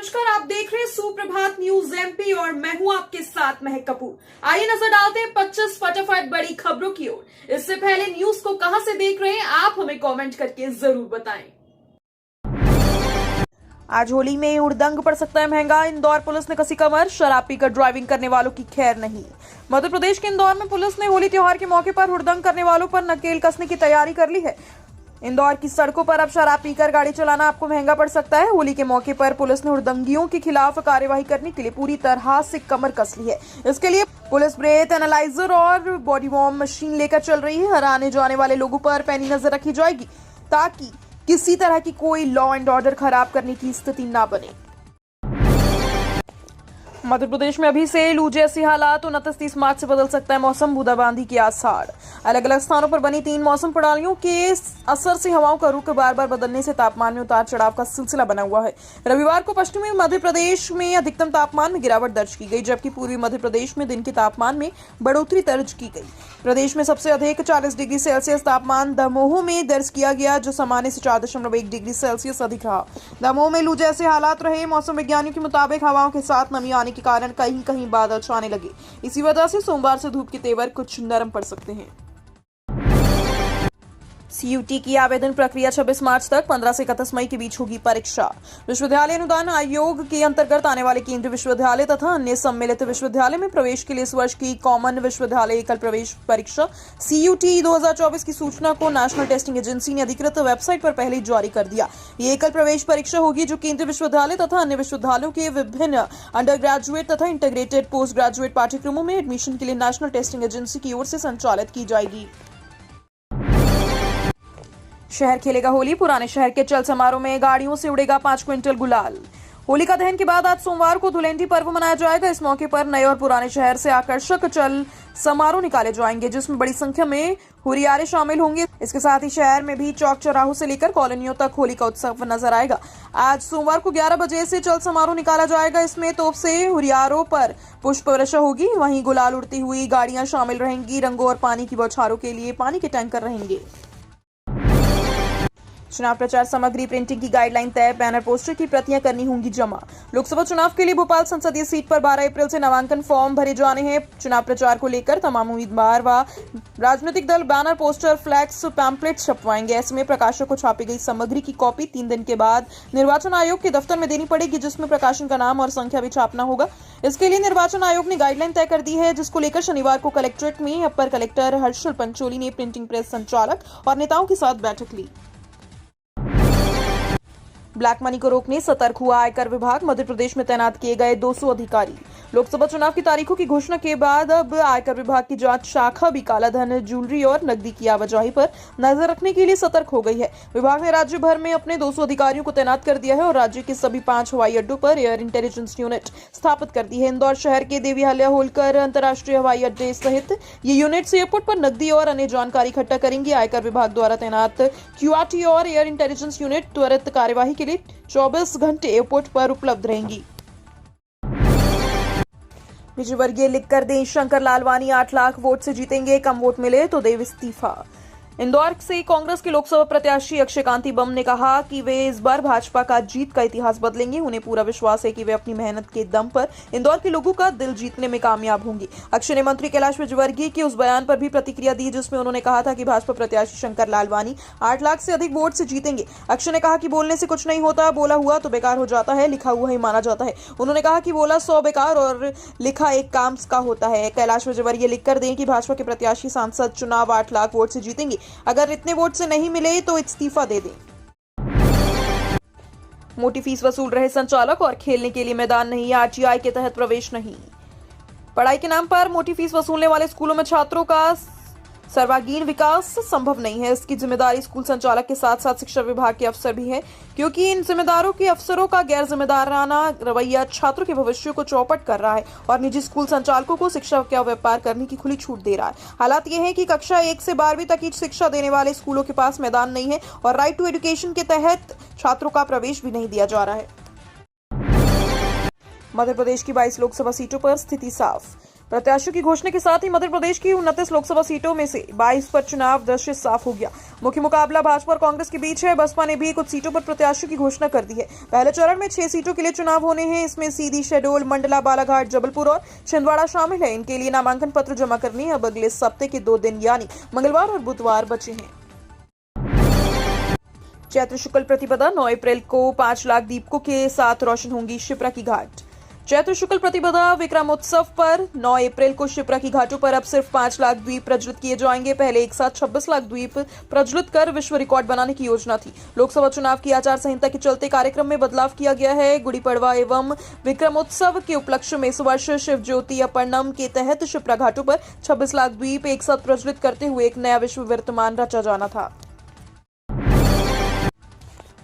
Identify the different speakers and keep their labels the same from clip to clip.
Speaker 1: नमस्कार, आप देख रहे हैं सुप्रभात न्यूज एमपी और मैं हूं आपके साथ महक कपूर। आइए नजर डालते हैं 25 फटाफट बड़ी खबरों की ओर। इससे पहले न्यूज को कहां से देख रहे हैं आप हमें कमेंट करके जरूर बताएं। आज होली में हुड़दंग पड़ सकता है महंगा, इंदौर पुलिस ने कसी कमर, शराब पीकर ड्राइविंग करने वालों की खैर नहीं। मध्य प्रदेश के इंदौर में पुलिस ने होली त्योहार के मौके पर हुड़दंग करने वालों पर नकेल कसने की तैयारी कर ली है। इंदौर की सड़कों पर अब शराब पीकर गाड़ी चलाना आपको महंगा पड़ सकता है। होली के मौके पर पुलिस ने हुड़दंगियों के खिलाफ कार्यवाही करने के लिए पूरी तरह से कमर कस ली है। इसके लिए पुलिस ब्रेथ एनालाइजर और बॉडी वार्म मशीन लेकर चल रही है। हर आने जाने वाले लोगों पर पैनी नजर रखी जाएगी ताकि किसी तरह की कोई लॉ एंड ऑर्डर खराब करने की स्थिति ना बने। मध्य प्रदेश में अभी से लू जैसी हालात, 29-30 मार्च से बदल सकता है मौसम, बूंदाबांदी के आसार। अलग अलग स्थानों पर बनी 3 मौसम प्रणालियों के असर से हवाओं का रुख बार बार बदलने से तापमान में उतार चढ़ाव का सिलसिला बना हुआ है। रविवार को पश्चिमी मध्य प्रदेश में अधिकतम तापमान में गिरावट दर्ज की गई, जबकि पूर्वी मध्य प्रदेश में दिन के तापमान में बढ़ोतरी दर्ज की गई। प्रदेश में सबसे अधिक 40 डिग्री सेल्सियस तापमान दमोह में दर्ज किया गया, जो सामान्य से 4.1 डिग्री सेल्सियस अधिक रहा। दमोह में लू जैसे हालात रहे। मौसम विज्ञानियों के मुताबिक हवाओं के साथ नमी आने के कारण कहीं कहीं बादल छाने लगे। इसी वजह से सोमवार से धूप के तेवर कुछ नरम पड़ सकते हैं। सीयूटी की आवेदन प्रक्रिया 26 मार्च तक, 15 से 31 मई के बीच होगी परीक्षा। विश्वविद्यालय अनुदान आयोग के अंतर्गत आने वाले केंद्रीय विश्वविद्यालय तथा अन्य सम्मिलित विश्वविद्यालय में प्रवेश के लिए इस वर्ष की कॉमन विश्वविद्यालय एकल प्रवेश परीक्षा सीयूटी 2024 की सूचना को नेशनल टेस्टिंग एजेंसी ने अधिकृत वेबसाइट पर पहले ही जारी कर दिया। ये एकल प्रवेश परीक्षा होगी जो केंद्रीय विश्वविद्यालय तथा अन्य विश्वविद्यालयों के विभिन्न अंडर ग्रेजुएट तथा इंटीग्रेटेड पोस्ट ग्रेजुएट पाठ्यक्रमों में एडमिशन के लिए नेशनल टेस्टिंग एजेंसी की ओर से संचालित की जाएगी। शहर खेलेगा होली, पुराने शहर के चल समारोह में गाड़ियों से उड़ेगा 5 क्विंटल गुलाल। होलिका दहन के बाद आज सोमवार को धुलेंडी पर्व मनाया जाएगा। इस मौके पर नए और पुराने शहर से आकर्षक चल समारोह निकाले जाएंगे, जिसमें बड़ी संख्या में हुरियारे शामिल होंगे। इसके साथ ही शहर में भी चौक चौराहों से लेकर कॉलोनियों तक होली का उत्सव नजर आएगा। आज सोमवार को 11 बजे से चल समारोह निकाला जाएगा। इसमें तोप से हुरियारों पर पुष्प वर्षा होगी, वहीं गुलाल उड़ती हुई गाड़ियां शामिल रहेंगी। रंगों और पानी की बौछारों के लिए पानी के टैंकर रहेंगे। चुनाव प्रचार सामग्री प्रिंटिंग की गाइडलाइन तय, बैनर पोस्टर की प्रतियां करनी होंगी जमा। लोकसभा चुनाव के लिए भोपाल संसदीय सीट पर 12 अप्रैल से नामांकन फॉर्म भरे जाने हैं। चुनाव प्रचार को लेकर तमाम उम्मीदवार व राजनीतिक दल बैनर पोस्टर फ्लैक्स पैम्पलेट छपवाएंगे। ऐसे में प्रकाशक को छापी गई सामग्री की कॉपी 3 दिन के बाद निर्वाचन आयोग के दफ्तर में देनी पड़ेगी, जिसमें प्रकाशन का नाम और संख्या भी छापना होगा। इसके लिए निर्वाचन आयोग ने गाइडलाइन तय कर दी है, जिसको लेकर शनिवार को कलेक्ट्रेट में अपर कलेक्टर हर्षल पंचोली ने प्रिंटिंग प्रेस संचालक और नेताओं के साथ बैठक ली। ब्लैक मनी को रोकने सतर्क हुआ आयकर विभाग, मध्य प्रदेश में तैनात किए गए 200 अधिकारी। लोकसभा चुनाव की तारीखों की घोषणा के बाद अब आयकर विभाग की जांच शाखा भी कालाधन, ज्वेलरी और नकदी की आवाजाही पर नजर रखने के लिए सतर्क हो गई है। विभाग ने राज्य भर में अपने 200 अधिकारियों को तैनात कर दिया है और राज्य के सभी 5 हवाई अड्डों पर एयर इंटेलिजेंस यूनिट स्थापित कर दी है। इंदौर शहर के देवी अहिल्या होलकर अंतर्राष्ट्रीय हवाई अड्डे सहित ये यूनिट्स एयरपोर्ट पर नकदी और अन्य जानकारी इकट्ठा करेंगी। आयकर विभाग द्वारा तैनात क्यूआरटी और एयर इंटेलिजेंस यूनिट त्वरित कार्यवाही के लिए 24 घंटे एयरपोर्ट पर उपलब्ध रहेंगी। विजयवर्गीय लिखकर दें, शंकर लालवानी 8 लाख वोट से जीतेंगे, कम वोट मिले तो देव इस्तीफा। इंदौर से कांग्रेस के लोकसभा प्रत्याशी अक्षय कांति बम ने कहा कि वे इस बार भाजपा का जीत का इतिहास बदलेंगे। उन्हें पूरा विश्वास है कि वे अपनी मेहनत के दम पर इंदौर के लोगों का दिल जीतने में कामयाब होंगी। अक्षय ने मंत्री कैलाश विजयवर्गीय के उस बयान पर भी प्रतिक्रिया दी, जिसमें उन्होंने कहा था कि भाजपा प्रत्याशी शंकर लालवानी 8 लाख से अधिक वोट से जीतेंगे। अक्षय ने कहा कि बोलने से कुछ नहीं होता, बोला हुआ तो बेकार हो जाता है, लिखा हुआ ही माना जाता है। उन्होंने कहा कि बोला 100 बेकार और लिखा एक काम का होता है। कैलाश विजयवर्गीय लिखकर दें कि भाजपा के प्रत्याशी सांसद चुनाव 8 लाख वोट से जीतेंगे, अगर इतने वोट से नहीं मिले तो इस्तीफा दे दें। मोटी फीस वसूल रहे संचालक और खेलने के लिए मैदान नहीं, आरटीआई के तहत प्रवेश नहीं। पढ़ाई के नाम पर मोटी फीस वसूलने वाले स्कूलों में छात्रों का सर्वांगीण विकास संभव नहीं है। इसकी जिम्मेदारी स्कूल संचालक के साथ साथ शिक्षा विभाग के अफसर भी है, क्योंकि इन जिम्मेदारों के अफसरों का गैर जिम्मेदाराना रवैया छात्रों के भविष्य को चौपट कर रहा है और निजी स्कूल संचालकों को शिक्षा का व्यापार करने की खुली छूट दे रहा है। हालात ये है कि कक्षा 1 से 12वीं तक की शिक्षा देने वाले स्कूलों के पास मैदान नहीं है और राइट टू एजुकेशन के तहत छात्रों का प्रवेश भी नहीं दिया जा रहा है। मध्य प्रदेश की 22 लोकसभा सीटों पर स्थिति साफ। प्रत्याशियों की घोषणा के साथ ही मध्य प्रदेश की 29 लोकसभा सीटों में से 22 पर चुनाव दृश्य साफ हो गया। मुख्य मुकाबला भाजपा और कांग्रेस के बीच है। बसपा ने भी कुछ सीटों पर प्रत्याशियों की घोषणा कर दी है। पहले चरण में 6 सीटों के लिए चुनाव होने हैं। इसमें सीधी, शहडोल, मंडला, बालाघाट, जबलपुर और छिंदवाड़ा शामिल है। इनके लिए नामांकन पत्र जमा करने अब अगले सप्ताह के 2 दिन यानी मंगलवार और बुधवार बचे हैं। चैत्र शुक्ल प्रतिपदा 9 अप्रैल को 5 लाख दीपकों के साथ रोशन होंगी शिप्रा की घाट। चैत्र शुक्ल प्रतिपदा विक्रमोत्सव पर 9 अप्रैल को शिप्रा की घाटों पर अब सिर्फ 5 लाख द्वीप प्रज्वलित किए जाएंगे। पहले एक साथ 26 लाख द्वीप प्रज्वलित कर विश्व रिकॉर्ड बनाने की योजना थी। लोकसभा चुनाव की आचार संहिता के चलते कार्यक्रम में बदलाव किया गया है। गुड़ी पड़वा एवं विक्रमोत्सव के उपलक्ष्य में इस वर्ष शिव ज्योति अपरणम के तहत शिप्रा घाटों पर 26 लाख द्वीप एक साथ प्रज्वलित करते हुए एक नया विश्व कीर्तिमान रचा जाना था।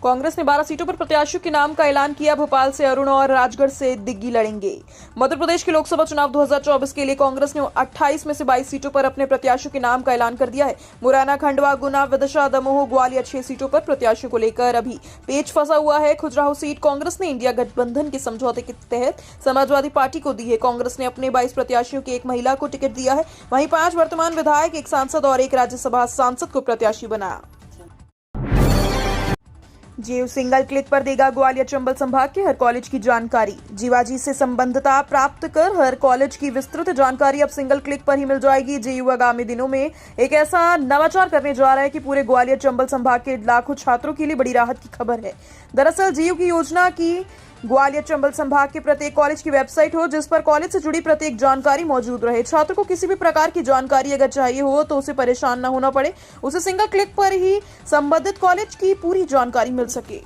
Speaker 1: कांग्रेस ने 12 सीटों पर प्रत्याशियों के नाम का ऐलान किया। भोपाल से अरुण और राजगढ़ से दिग्गी लड़ेंगे। मध्य प्रदेश के लोकसभा चुनाव 2024 के लिए कांग्रेस ने 28 में से 22 सीटों पर अपने प्रत्याशियों के नाम का ऐलान कर दिया है। मुरैना, खंडवा, गुना, विदिशा, दमोह, ग्वालियर 6 सीटों पर प्रत्याशियों को लेकर अभी पेच फंसा हुआ है। खजुराहो सीट कांग्रेस ने इंडिया गठबंधन के समझौते के तहत समाजवादी पार्टी को दी है। कांग्रेस ने अपने 22 प्रत्याशियों की एक महिला को टिकट दिया है। वहीं 5 वर्तमान विधायक, एक सांसद और एक राज्यसभा सांसद को प्रत्याशी बनाया। जेयू सिंगल क्लिक पर देगा ग्वालियर चंबल संभाग के हर कॉलेज की जानकारी। जीवाजी से संबद्धता प्राप्त कर हर कॉलेज की विस्तृत जानकारी अब सिंगल क्लिक पर ही मिल जाएगी। जेयू आगामी दिनों में एक ऐसा नवाचार करने जा रहा है कि पूरे ग्वालियर चंबल संभाग के लाखों छात्रों के लिए बड़ी राहत की खबर है। दरअसल जेयू की योजना की ग्वालियर चंबल संभाग के प्रत्येक कॉलेज की वेबसाइट हो, जिस पर कॉलेज से जुड़ी प्रत्येक जानकारी मौजूद रहे। छात्र को किसी भी प्रकार की जानकारी अगर चाहिए हो तो उसे परेशान न होना पड़े, उसे सिंगल क्लिक पर ही संबंधित कॉलेज की पूरी जानकारी मिल सके।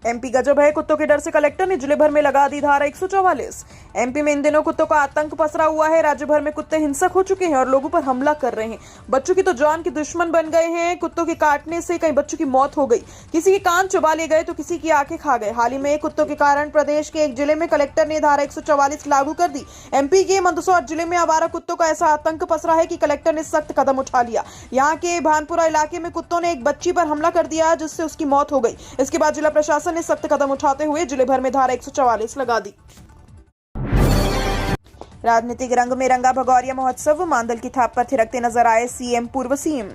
Speaker 1: एमपी गजब है, कुत्तों के डर से कलेक्टर ने जिले भर में लगा दी धारा 144। एमपी में इन दिनों कुत्तों का आतंक पसरा हुआ है। राज्य भर में कुत्ते हिंसक हो चुके हैं और लोगों पर हमला कर रहे हैं। बच्चों की तो जान के दुश्मन बन गए हैं। कुत्तों के काटने से कई बच्चों की मौत हो गई, किसी के कान चबा ले गए तो किसी की आंखें खा गए। हाल ही में कुत्तों के कारण प्रदेश के एक जिले में कलेक्टर ने धारा 144 लागू कर दी। एमपी के मंदसौर जिले में आवारा कुत्तों का ऐसा आतंक पसरा है कि कलेक्टर ने सख्त कदम उठा लिया। यहाँ के भानपुरा इलाके में कुत्तों ने एक बच्ची पर हमला कर दिया, जिससे उसकी मौत हो गई। इसके बाद जिला प्रशासन ने सख्त कदम उठाते हुए जिले भर में धारा 144 लगा दी। राजनीतिक रंग में रंगा भगौरिया महोत्सव। मांदल की थाप पर थिरकते नजर आए सीएम, पूर्व सीएम।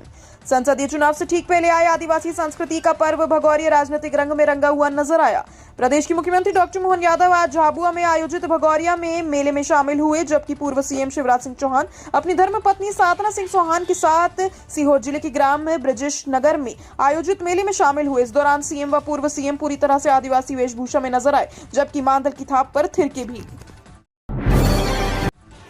Speaker 1: संसदीय चुनाव से ठीक पहले आए आदिवासी संस्कृति का पर्व भगौरिया राजनीतिक रंग में रंगा हुआ नजर आया। प्रदेश के मुख्यमंत्री डॉक्टर मोहन यादव आज झाबुआ में आयोजित भगौरिया में मेले में शामिल हुए, जबकि पूर्व सीएम शिवराज सिंह चौहान अपनी धर्मपत्नी साधना सिंह चौहान के साथ सीहोर जिले के ग्राम ब्रजेश नगर में आयोजित मेले में शामिल हुए। इस दौरान सीएम व पूर्व सीएम पूरी तरह से आदिवासी वेशभूषा में नजर आए, जबकि मांदल की थाप पर थिरके भी।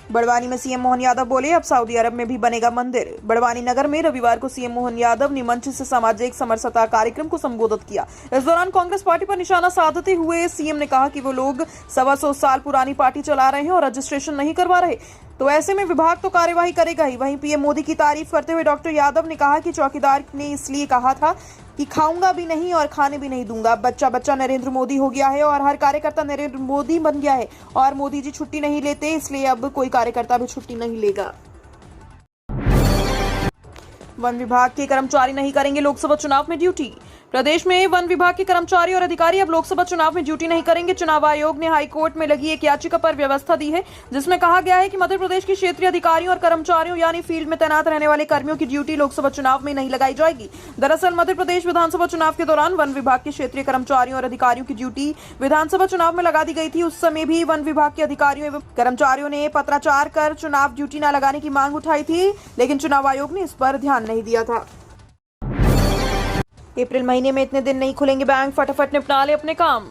Speaker 1: बड़वानी में सीएम मोहन यादव बोले, अब सऊदी अरब में भी बनेगा मंदिर। बड़वानी नगर में रविवार को सीएम मोहन यादव ने मंच से सामाजिक समरसता कार्यक्रम को संबोधित किया। इस दौरान कांग्रेस पार्टी पर निशाना साधते हुए सीएम ने कहा कि वो लोग 125 साल पुरानी पार्टी चला रहे हैं और रजिस्ट्रेशन नहीं करवा रहे, तो ऐसे में विभाग तो कार्यवाही करेगा ही। वहीं पीएम मोदी की तारीफ करते हुए डॉक्टर यादव ने कहा कि चौकीदार ने इसलिए कहा था कि खाऊंगा भी नहीं और खाने भी नहीं दूंगा। बच्चा बच्चा नरेंद्र मोदी हो गया है और हर कार्यकर्ता नरेंद्र मोदी बन गया है और मोदी जी छुट्टी नहीं लेते, इसलिए अब कोई कार्यकर्ता भी छुट्टी नहीं लेगा। वन विभाग के कर्मचारी नहीं करेंगे लोकसभा चुनाव में ड्यूटी। प्रदेश में वन विभाग के कर्मचारी और अधिकारी अब लोकसभा चुनाव में ड्यूटी नहीं करेंगे। चुनाव आयोग ने हाईकोर्ट में लगी एक याचिका पर व्यवस्था दी है, जिसमें कहा गया है कि मध्य प्रदेश के क्षेत्रीय अधिकारियों और कर्मचारियों यानी फील्ड में तैनात रहने वाले कर्मियों की ड्यूटी लोकसभा चुनाव में नहीं लगाई जाएगी। दरअसल मध्य प्रदेश विधानसभा चुनाव के दौरान वन विभाग के क्षेत्रीय कर्मचारियों और अधिकारियों की ड्यूटी विधानसभा चुनाव में लगा दी गई थी। उस समय भी वन विभाग के अधिकारियों एवं कर्मचारियों ने पत्राचार कर चुनाव ड्यूटी न लगाने की मांग उठाई थी, लेकिन चुनाव आयोग ने इस पर ध्यान नहीं दिया था। अप्रैल महीने में इतने दिन नहीं खुलेंगे बैंक, फटाफट निपटा ले अपने काम।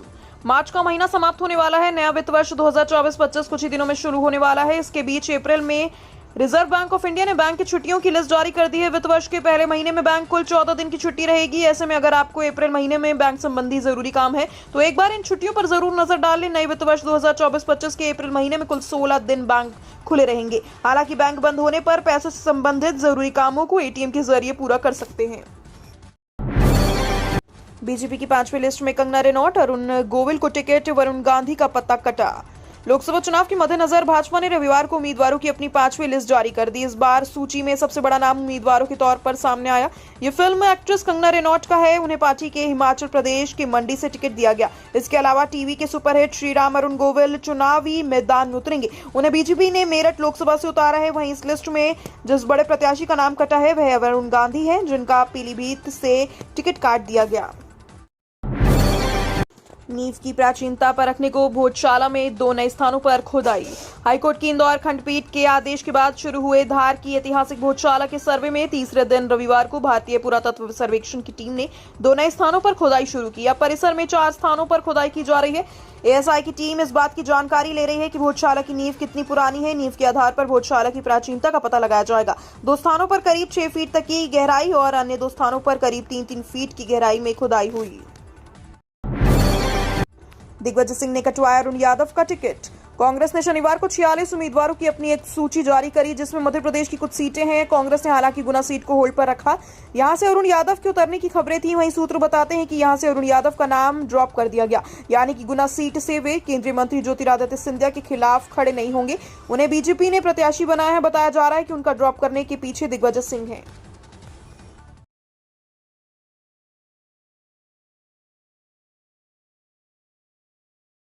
Speaker 1: मार्च का महीना समाप्त होने वाला है। नया वित्त वर्ष 2024-25 कुछ ही दिनों में शुरू होने वाला है। इसके बीच अप्रैल में रिजर्व बैंक ऑफ इंडिया ने बैंक की छुट्टियों की लिस्ट जारी कर दी है। वित्त वर्ष के पहले महीने में बैंक कुल 14 दिन की छुट्टी रहेगी। ऐसे में अगर आपको अप्रैल महीने में बैंक संबंधी जरूरी काम है तो एक बार इन छुट्टियों पर जरूर नजर डाल लें। नए वित्त वर्ष 2024-25 के अप्रैल महीने में कुल 16 दिन बैंक खुले रहेंगे। हालांकि बैंक बंद होने पर पैसों से संबंधित जरूरी कामों को एटीएम के जरिए पूरा कर सकते हैं। बीजेपी की 5वीं लिस्ट में कंगना रनौत, अरुण गोविल को टिकट, वरुण गांधी का पत्ता कटा। लोकसभा चुनाव के मद्देनजर भाजपा ने रविवार को उम्मीदवारों की अपनी 5वीं लिस्ट जारी कर दी। इस बार सूची में सबसे बड़ा नाम उम्मीदवारों के तौर पर सामने आया। ये फिल्म एक्ट्रेस कंगना रनौत का है। उन्हें पार्टी के हिमाचल प्रदेश के मंडी से टिकट दिया गया। इसके अलावा टीवी के सुपरहिट श्रीराम अरुण गोविल चुनावी मैदान में उतरेंगे। उन्हें बीजेपी ने मेरठ लोकसभा से उतारा है। वहीं इस लिस्ट में जिस बड़े प्रत्याशी का नाम कटा है वह वरुण गांधी है, जिनका पीलीभीत से टिकट काट दिया गया। नींव की प्राचीनता परखने को भोजशाला में 2 नए स्थानों पर खुदाई। हाईकोर्ट की इंदौर खंडपीठ के आदेश के बाद शुरू हुए धार की ऐतिहासिक भोजशाला के सर्वे में तीसरे दिन रविवार को भारतीय पुरातत्व सर्वेक्षण की टीम ने 2 नए स्थानों पर खुदाई शुरू की। अब परिसर में 4 स्थानों पर खुदाई की जा रही है। एएसआई की टीम इस बात की जानकारी ले रही है कि भोजशाला की नींव कितनी पुरानी है। नींव के आधार पर भोजशाला की प्राचीनता का पता लगाया जाएगा। 2 स्थानों पर करीब 6 फीट तक की गहराई और अन्य 2 स्थानों पर करीब 3-3 फीट की गहराई में खुदाई हुई। दिग्विजय सिंह ने कटवाया अरुण यादव का टिकट। कांग्रेस ने शनिवार को 46 उम्मीदवारों की अपनी एक सूची जारी करी, जिसमें मध्य प्रदेश की कुछ सीटें हैं। कांग्रेस ने हालांकि गुना सीट को होल्ड पर रखा। यहां से अरुण यादव के उतरने की खबरें थी। वहीं सूत्र बताते हैं कि यहां से अरुण यादव का नाम ड्रॉप कर दिया गया, यानी कि गुना सीट से वे केंद्रीय मंत्री ज्योतिरादित्य सिंधिया के खिलाफ खड़े नहीं होंगे। उन्हें बीजेपी ने प्रत्याशी बनाया है। बताया जा रहा है कि उनका ड्रॉप करने के पीछे दिग्विजय सिंह है।